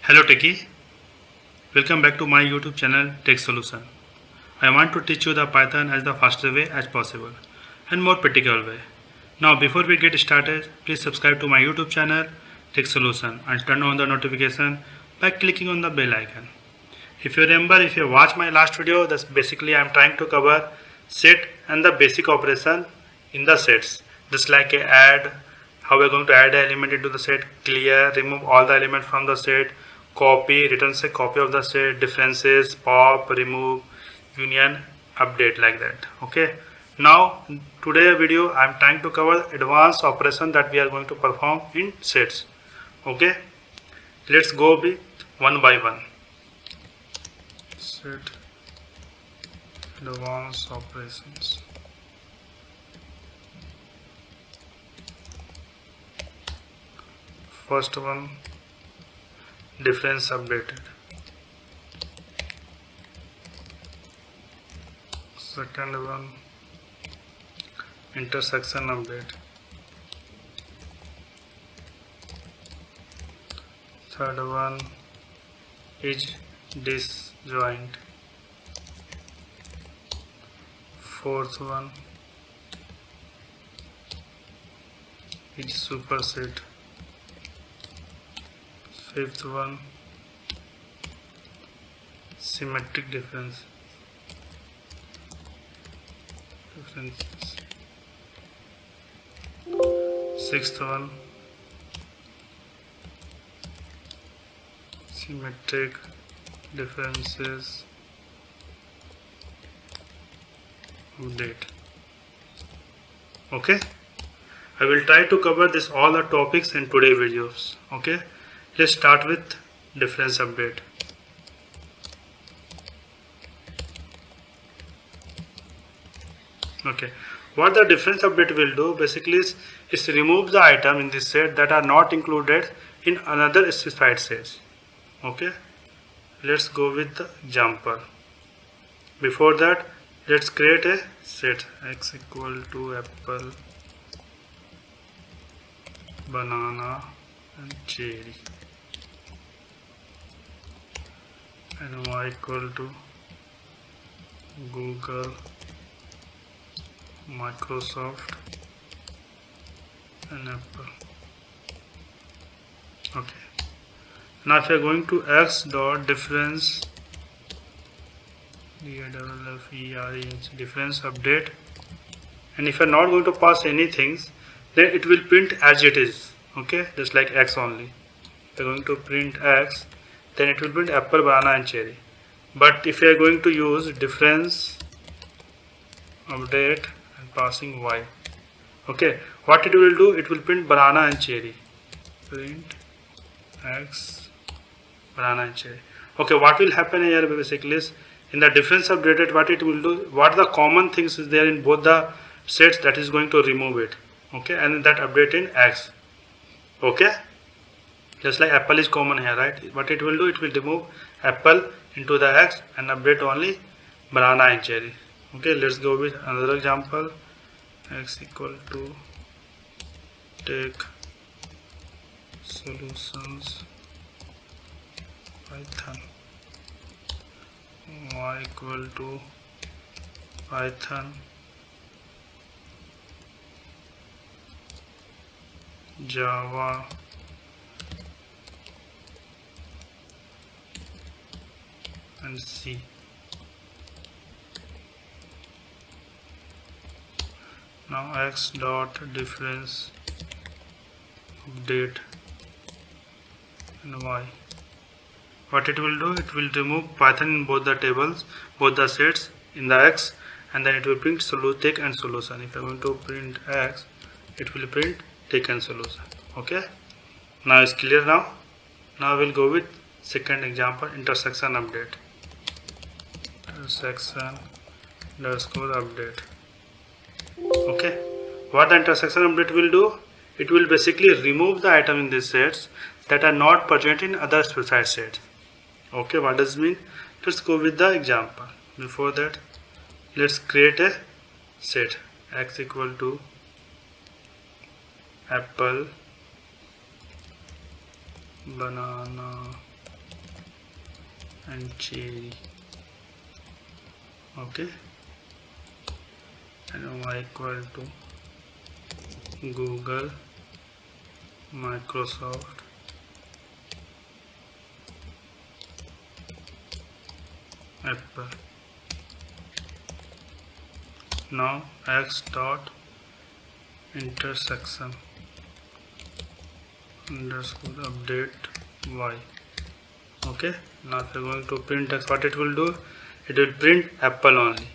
Hello Techie, welcome back to my YouTube channel TekSolution. I want to teach you the Python as the fastest way as possible and more practical way. Now before we get started, please subscribe to my YouTube channel TekSolution and turn on the notification by clicking on the bell icon. If you remember, if you watch my last video, that's basically I am trying to cover set and the basic operation in the sets. Just like a add, how we are going to add an element into the set, clear, remove all the elements from the set, copy, returns a copy of the set, differences, pop, remove, union, update, like that. Okay. Now today video I am trying to cover advanced operation that we are going to perform in sets. Okay. Let's go with one by one. Set advanced operations. First one, difference updated. Second one, intersection update. Third one is disjoint. Fourth one is superset. Fifth one, symmetric differences. Sixth one, symmetric differences update. Okay, I will try to cover this all the topics in today's videos. Okay, let's start with difference update. Okay, what the difference update will do basically is remove the item in this set that are not included in another specified sets. Okay, let's go with the example. Before that, let's create a set x equal to apple, banana and cherry, and y equal to Google, Microsoft and Apple. Okay, now if you are going to x dot difference difference update, and if you are not going to pass anything, then it will print as it is. Okay, just like x only. If you are going to print x, then it will print apple, banana and cherry. But if you are going to use difference update and passing y, okay, what it will do, it will print banana and cherry. Print x, banana and cherry. Okay, what will happen here basically is in the difference updated, what it will do, what the common things is there in both the sets, that is going to remove it. Okay, and that update in x. Okay, just like apple is common here, right? What it will do, it will remove apple into the x and update only banana and cherry. Okay, let's go with another example. X equal to TekSolutions Python, y equal to Python Java and C. Now x dot difference update and y. What it will do, it will remove Python in both the tables, both the sets in the x, and then it will print Tek and solution. If I am going to print x, it will print Tek and solution. Okay, now it's clear now. Now we'll go with second example, intersection update. Intersection underscore update. Okay, what the intersection update will do, it will basically remove the item in these sets that are not present in other specified sets. Okay, what does it mean? Let's go with the example. Before that, let's create a set x equal to apple, banana and cherry. Okay, and y equal to Google, Microsoft, Apple. Now x dot intersection underscore update y. Okay, now if you're going to print x, what it will do, it will print Apple only.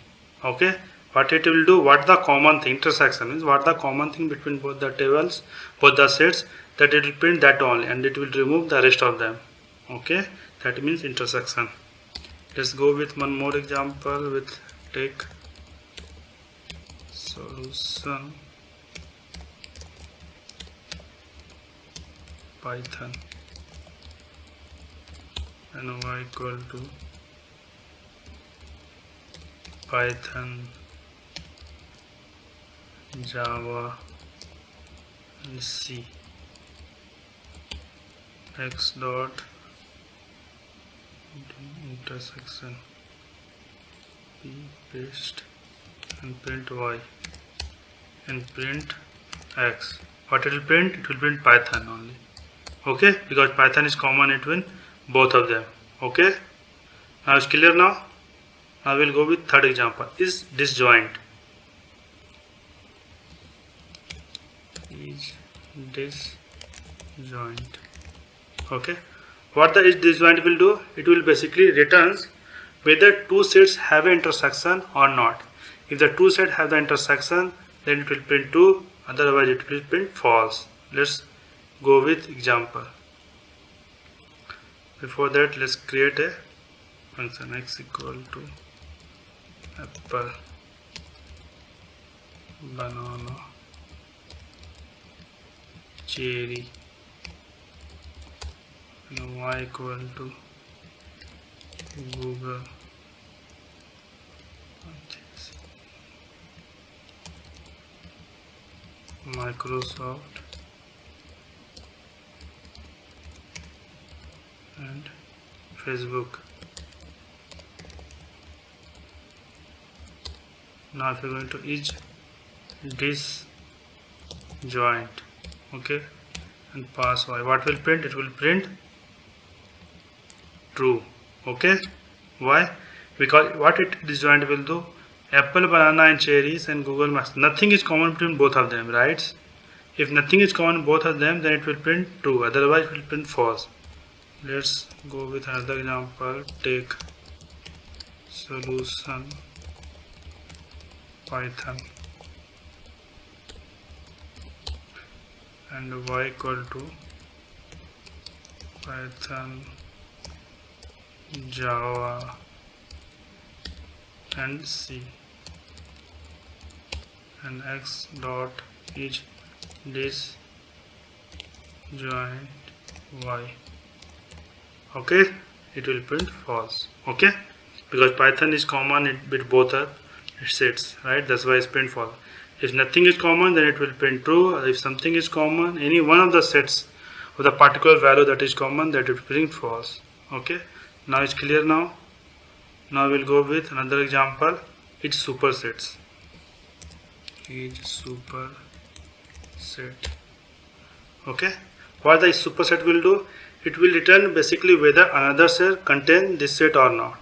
Okay, what it will do, what the common thing, intersection is what the common thing between both the tables, both the sets, that it will print that only, and it will remove the rest of them. Okay, that means intersection. Let's go with one more example with take solution Python and y equal to Python, Java and C. X dot intersection P paste and print y and print x. What it will print? It will print Python only. Okay, because Python is common between both of them. Okay, now it's clear now. Now we'll go with third example. Is disjoint. Is disjoint. Okay, what the is disjoint will do? It will basically returns whether two sets have an intersection or not. If the two sets have the intersection, then it will print true. Otherwise, it will print false. Let's go with example. Before that, let's create a function x equal to apple, banana, cherry, and y equal to Google, Microsoft, and Facebook. Now if you're going to is disjoint, okay, and pass y, what will print? It will print true. Okay, why? Because what it disjoint will do, apple, banana and cherries and Google Maps, nothing is common between both of them, right? If nothing is common both of them, then it will print true, otherwise it will print false. Let's go with another example. Take solution Python and y equal to Python, Java and C, and x dot is disjoint y. Okay, it will print false. Okay, because Python is common with both are sets, right? That's why it's print false. If nothing is common, then it will print true. If something is common, any one of the sets of the particular value that is common, that it will print false. Okay, now it's clear now. Now we'll go with another example. It's supersets. Is superset. Okay, what the superset will do? It will return basically whether another set contain this set or not.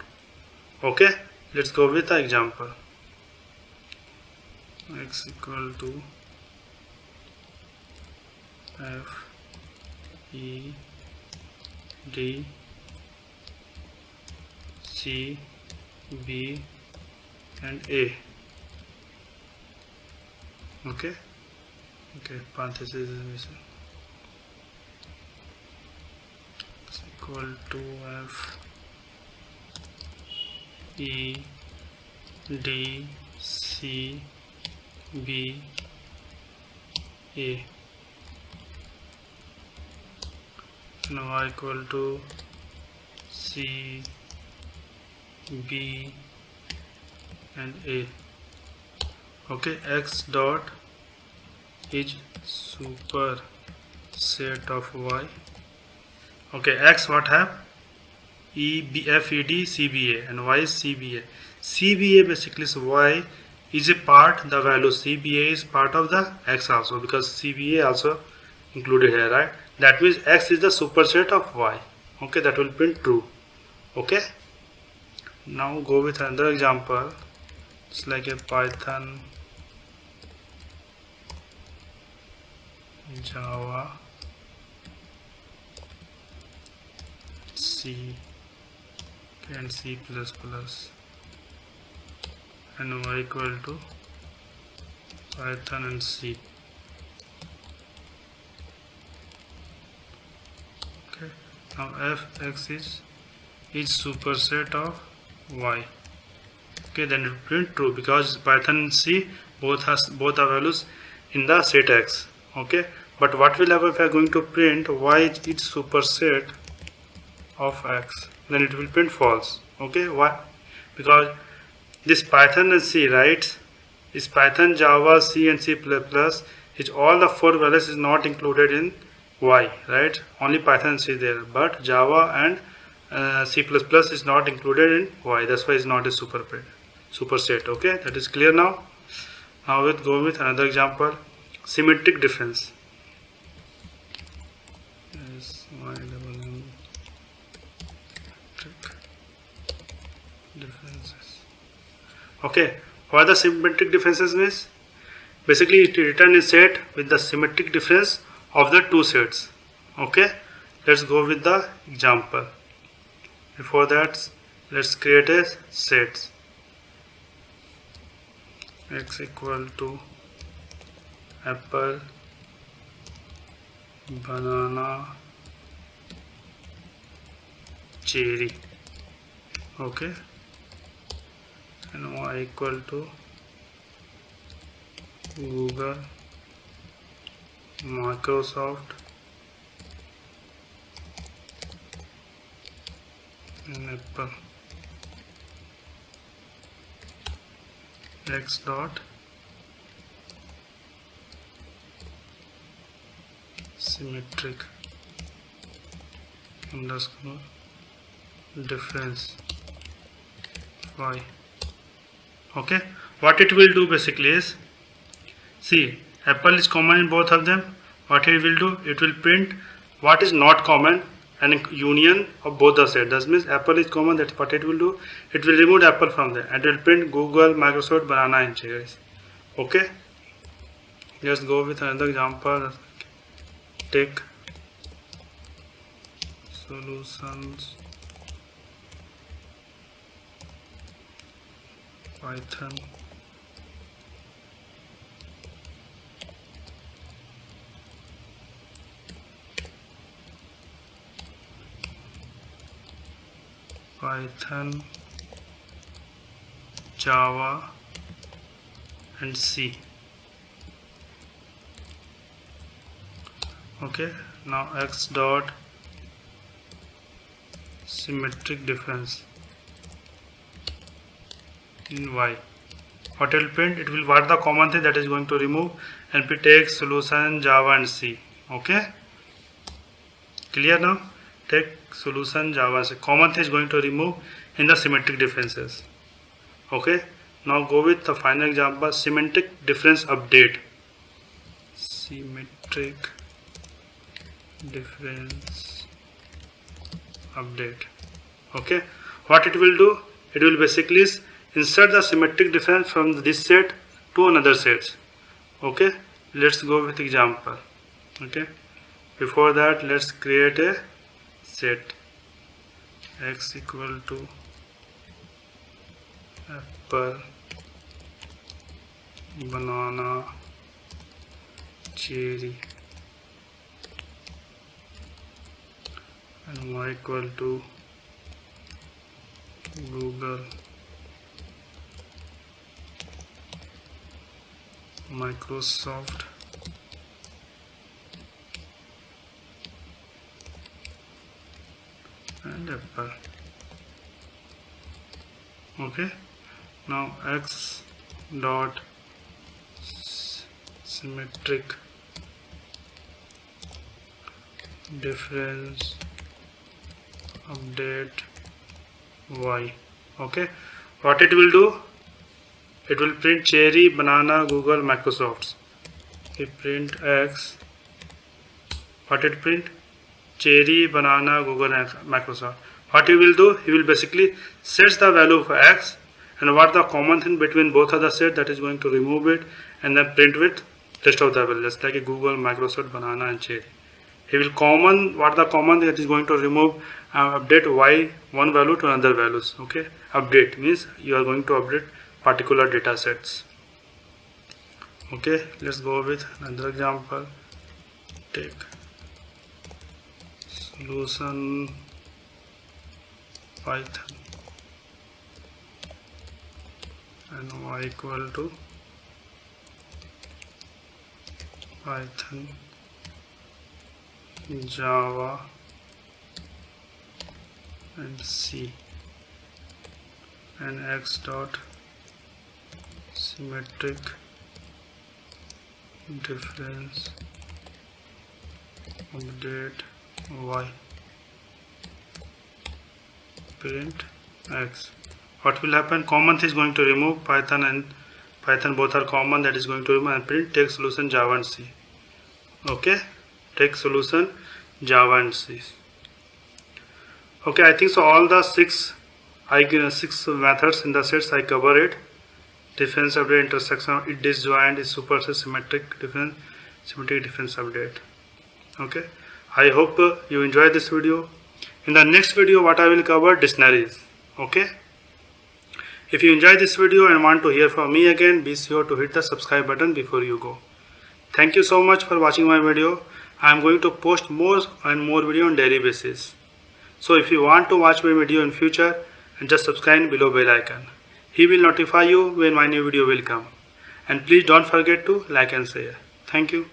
Okay, let's go with the example. X equal to F E D C B and A. Okay, parenthesis is missing. X equal to F E D C B A, now y equal to C B and A. Okay, x dot is super set of y. Okay, x what have? FED CBA, and why is CBA? CBA basically is y is a part, the value CBA is part of the x also, because CBA also included here, right? That means x is the superset of y. Okay, that will print true. Okay, now go with another example. It's like a Python, Java, C, and C++, and y equal to Python and C. Okay, now fx is each superset of y. Okay, then it will print true because Python and C both are values in the set x. Okay, but what will happen if I are going to print y is each superset of x? Then it will print false. Okay, why? Because this Python and C, right, is Python, Java, C and C++, is all the four values is not included in y, right? Only Python and C is there, but Java and C++ is not included in y. That's why it's not a superset. Okay, that is clear now. Now we'll go with another example, symmetric difference. Differences. Okay, what the symmetric differences means? Basically, it returns a set with the symmetric difference of the two sets. Okay, let's go with the example. Before that, let's create a set. X equal to apple, banana, cherry. Okay, and y equal to Google, Microsoft, and Apple. X dot symmetric underscore difference y. Okay, what it will do basically is, see, apple is common in both of them. What it will do, it will print what is not common and union of both the sets. That means apple is common. That's what it will do. It will remove apple from there and it will print Google, Microsoft, banana and cherries. Okay, let's go with another example. TekSolutions, Python, Java and C. Okay, now x dot symmetric difference in y. What it will print, it will what the common thing that is going to remove, and we take solution Java and C. Okay, clear now? Take solution Java and C. Common thing is going to remove in the symmetric differences. Okay, now go with the final example, symmetric difference update. Symmetric difference update. Okay, what it will do, it will basically insert the symmetric difference from this set to another set. Okay, let's go with example. Okay, before that, let's create a set. X equal to apple, banana, cherry, and y equal to Google, Microsoft, and Apple. Okay, now x dot symmetric difference update y. Okay, what it will do, it will print cherry, banana, Google, Microsoft. We print x, what it print, cherry, banana, Google, and Microsoft. What he will do, he will basically set the value of x and what the common thing between both of the set, that is going to remove it and then print with rest of the values like Google, Microsoft, banana, and cherry. He will common what the common that is going to remove update y one value to another values. Okay, update means you are going to update particular data sets. Okay, let's go with another example. Take solution Python and y equal to Python, Java, and C, and x dot symmetric difference update y, print x. What will happen? Common is going to remove Python and Python both are common, that is going to remove and print TekSolution Java and C. Okay, TekSolution Java and C. Okay, I think so all the six methods in the sets I cover it. Difference update, intersection, disjoint, superset, symmetric difference update. Okay, I hope you enjoy this video. In the next video what I will cover, dictionaries. Okay, if you enjoy this video and want to hear from me again, be sure to hit the subscribe button before you go. Thank you so much for watching my video. I am going to post more and more video on daily basis. So if you want to watch my video in future, and just subscribe below bell icon. He will notify you when my new video will come. And please don't forget to like and share. Thank you.